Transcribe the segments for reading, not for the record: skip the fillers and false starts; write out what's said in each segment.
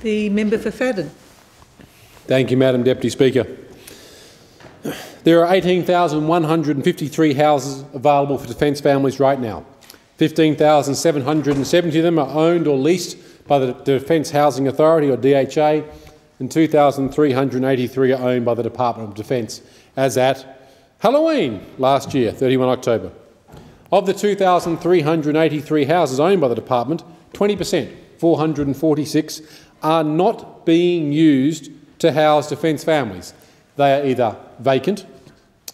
The member for Fadden. Thank you, Madam Deputy Speaker. There are 18,153 houses available for defence families right now. 15,770 of them are owned or leased by the Defence Housing Authority, or DHA, and 2,383 are owned by the Department of Defence, as at Halloween last year, 31 October. Of the 2,383 houses owned by the department, 20%, 446, are not being used to house defence families. They are either vacant,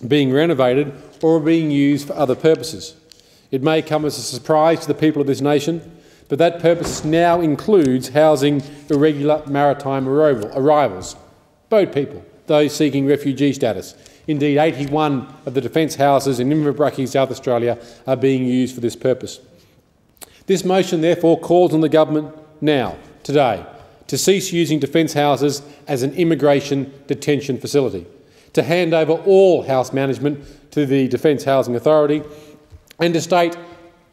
being renovated, or being used for other purposes. It may come as a surprise to the people of this nation, but that purpose now includes housing irregular maritime arrivals, boat people, those seeking refugee status. Indeed, 81 of the defence houses in Inverbrugge, South Australia, are being used for this purpose. This motion therefore calls on the government now, today, to cease using defence houses as an immigration detention facility, to hand over all house management to the Defence Housing Authority, and to state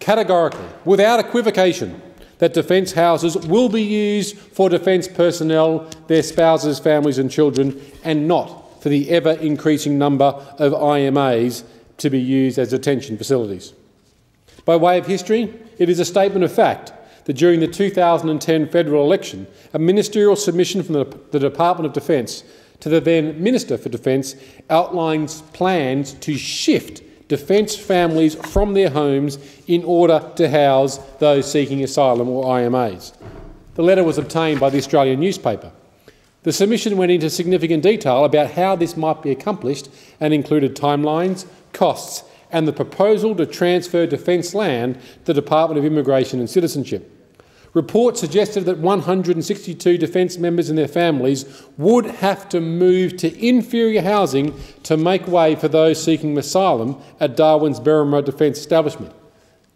categorically, without equivocation, that defence houses will be used for defence personnel, their spouses, families and children, and not for the ever-increasing number of IMAs to be used as detention facilities. By way of history, it is a statement of fact that during the 2010 federal election, a ministerial submission from the Department of Defence to the then Minister for Defence outlines plans to shift defence families from their homes in order to house those seeking asylum or IMAs. The letter was obtained by the Australian newspaper. The submission went into significant detail about how this might be accomplished and included timelines, costs and the proposal to transfer defence land to the Department of Immigration and Citizenship. Reports suggested that 162 defence members and their families would have to move to inferior housing to make way for those seeking asylum at Darwin's Berrimah Defence Establishment.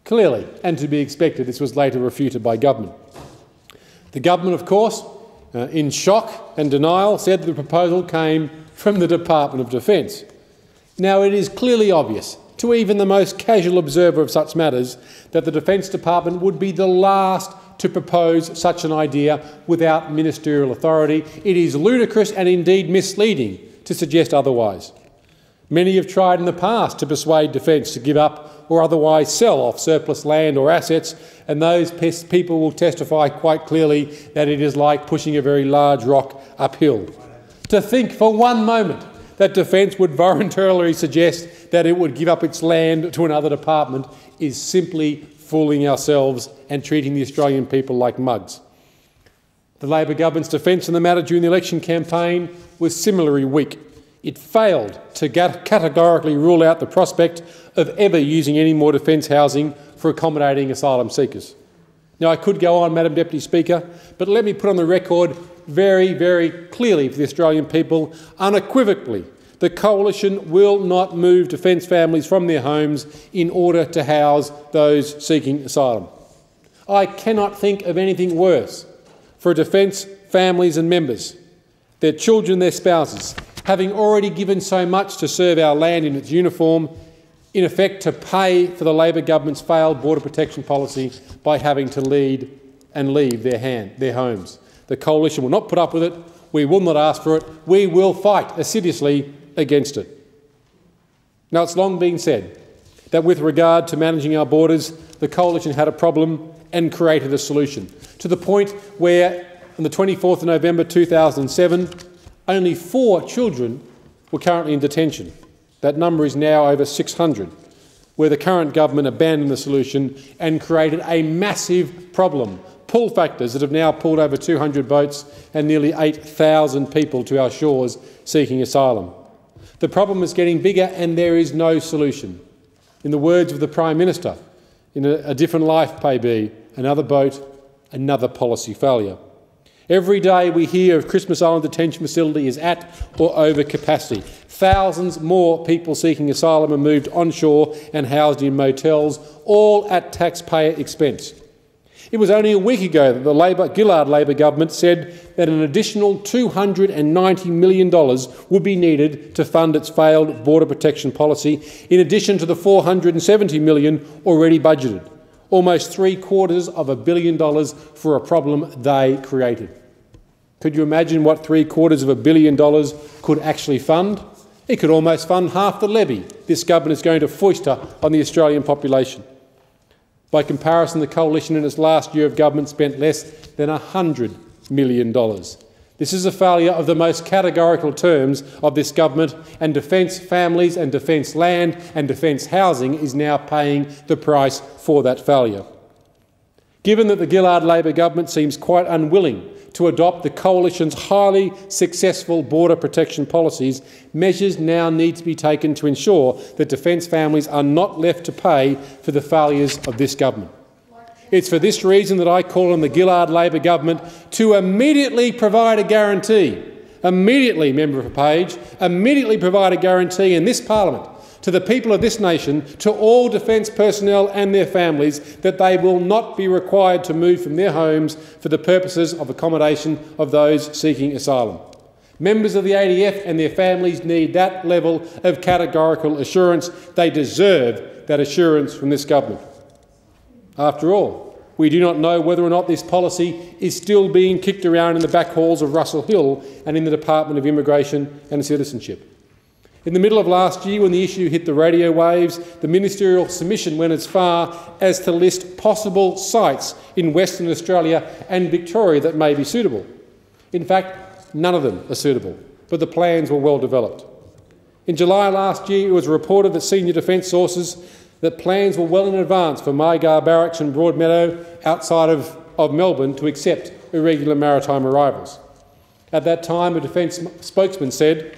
Clearly, and to be expected, this was later refuted by government. The government, of course, in shock and denial, said that the proposal came from the Department of Defence. Now, it is clearly obvious to even the most casual observer of such matters that the Defence Department would be the last to propose such an idea without ministerial authority. It is ludicrous and indeed misleading to suggest otherwise. Many have tried in the past to persuade Defence to give up or otherwise sell off surplus land or assets, and those people will testify quite clearly that it is like pushing a very large rock uphill. To think for one moment that Defence would voluntarily suggest that it would give up its land to another department is simply fooling ourselves and treating the Australian people like mugs. The Labor government's defence in the matter during the election campaign was similarly weak. It failed to categorically rule out the prospect of ever using any more defence housing for accommodating asylum seekers. Now, I could go on, Madam Deputy Speaker, but let me put on the record very, very clearly for the Australian people, unequivocally, the Coalition will not move defence families from their homes in order to house those seeking asylum. I cannot think of anything worse for defence families and members, their children, their spouses, having already given so much to serve our land in its uniform, in effect to pay for the Labor government's failed border protection policy by having to leave their homes. The Coalition will not put up with it. We will not ask for it. We will fight assiduously against it. Now, it's long been said that with regard to managing our borders, the Coalition had a problem and created a solution, to the point where on the 24th of November 2007, only 4 children were currently in detention. That number is now over 600, where the current government abandoned the solution and created a massive problem. Pull factors that have now pulled over 200 boats and nearly 8,000 people to our shores seeking asylum. The problem is getting bigger and there is no solution. In the words of the Prime Minister, in a different life may be, another boat, another policy failure. Every day we hear of Christmas Island detention facility is at or over capacity. Thousands more people seeking asylum are moved onshore and housed in motels, all at taxpayer expense. It was only a week ago that the Gillard Labor Government said that an additional $290 million would be needed to fund its failed border protection policy, in addition to the $470 million already budgeted, almost $750 million for a problem they created. Could you imagine what $750 million could actually fund? It could almost fund half the levy this government is going to foist on the Australian population. By comparison, the coalition in its last year of government spent less than $100 million. This is a failure of the most categorical terms of this government, and defence families and defence land and defence housing is now paying the price for that failure. Given that the Gillard Labor Government seems quite unwilling to adopt the coalition's highly successful border protection policies, measures now need to be taken to ensure that defence families are not left to pay for the failures of this government. It's for this reason that I call on the Gillard Labor Government to immediately provide a guarantee, immediately, Member for Page, immediately provide a guarantee in this parliament to the people of this nation, to all defence personnel and their families, that they will not be required to move from their homes for the purposes of accommodation of those seeking asylum. Members of the ADF and their families need that level of categorical assurance. They deserve that assurance from this government. After all, we do not know whether or not this policy is still being kicked around in the back halls of Russell Hill and in the Department of Immigration and Citizenship. In the middle of last year, when the issue hit the radio waves, the ministerial submission went as far as to list possible sites in Western Australia and Victoria that may be suitable. In fact, none of them are suitable, but the plans were well developed. In July last year, it was reported that senior defence sources that plans were well in advance for Mygar Barracks and Broadmeadow outside of Melbourne to accept irregular maritime arrivals. At that time, a defence spokesman said,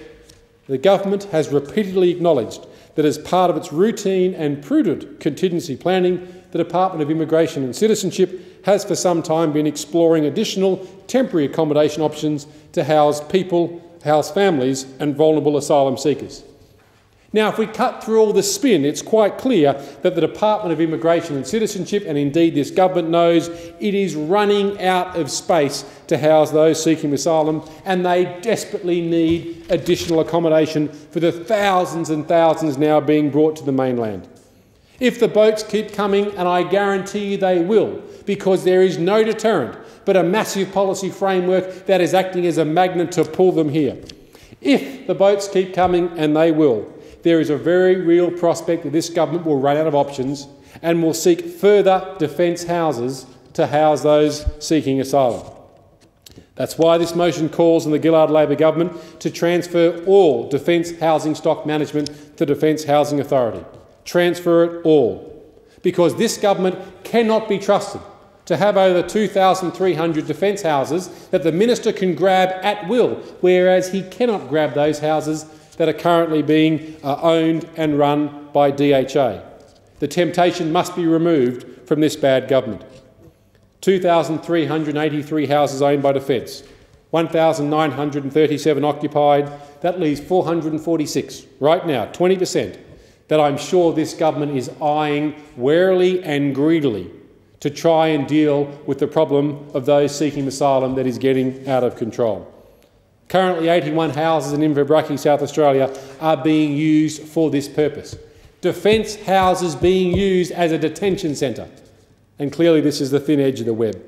"The government has repeatedly acknowledged that as part of its routine and prudent contingency planning, the Department of Immigration and Citizenship has for some time been exploring additional temporary accommodation options to house people, house families and vulnerable asylum seekers." Now, if we cut through all the spin, it's quite clear that the Department of Immigration and Citizenship, and indeed this government, knows it is running out of space to house those seeking asylum, and they desperately need additional accommodation for the thousands and thousands now being brought to the mainland. If the boats keep coming, and I guarantee you they will, because there is no deterrent but a massive policy framework that is acting as a magnet to pull them here. If the boats keep coming, and they will, there is a very real prospect that this government will run out of options and will seek further defence houses to house those seeking asylum. That's why this motion calls on the Gillard Labor Government to transfer all defence housing stock management to Defence Housing Authority. Transfer it all. Because this government cannot be trusted to have over 2,300 defence houses that the minister can grab at will, whereas he cannot grab those houses that are currently being owned and run by DHA. The temptation must be removed from this bad government. 2,383 houses owned by Defence, 1,937 occupied. That leaves 446 right now, 20%, that I'm sure this government is eyeing warily and greedily to try and deal with the problem of those seeking asylum that is getting out of control. Currently, 81 houses in Inverbrugge, South Australia, are being used for this purpose. Defence houses being used as a detention centre. And clearly this is the thin edge of the web.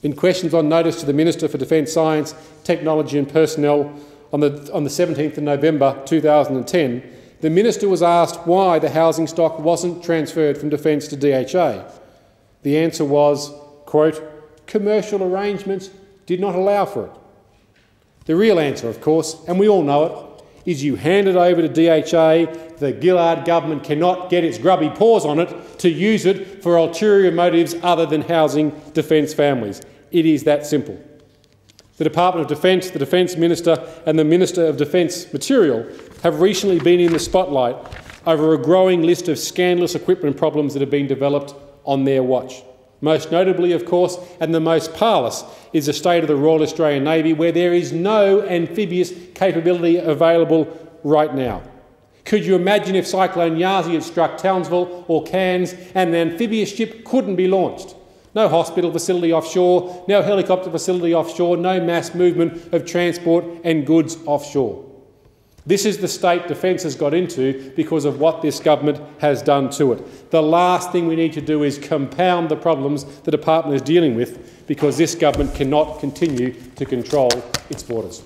In questions on notice to the Minister for Defence Science, Technology and Personnel on the 17th of November 2010, the Minister was asked why the housing stock wasn't transferred from Defence to DHA. The answer was, quote, "Commercial arrangements did not allow for it." The real answer, of course, and we all know it, is you hand it over to DHA. The Gillard government cannot get its grubby paws on it to use it for ulterior motives other than housing defence families. It is that simple. The Department of Defence, the Defence Minister and the Minister of Defence Material have recently been in the spotlight over a growing list of scandalous equipment problems that have been developed on their watch. Most notably, of course, and the most parlous, is the state of the Royal Australian Navy, where there is no amphibious capability available right now. Could you imagine if Cyclone Yasi had struck Townsville or Cairns and an amphibious ship couldn't be launched? No hospital facility offshore, no helicopter facility offshore, no mass movement of transport and goods offshore. This is the state Defence has got into because of what this government has done to it. The last thing we need to do is compound the problems the department is dealing with, because this government cannot continue to control its borders.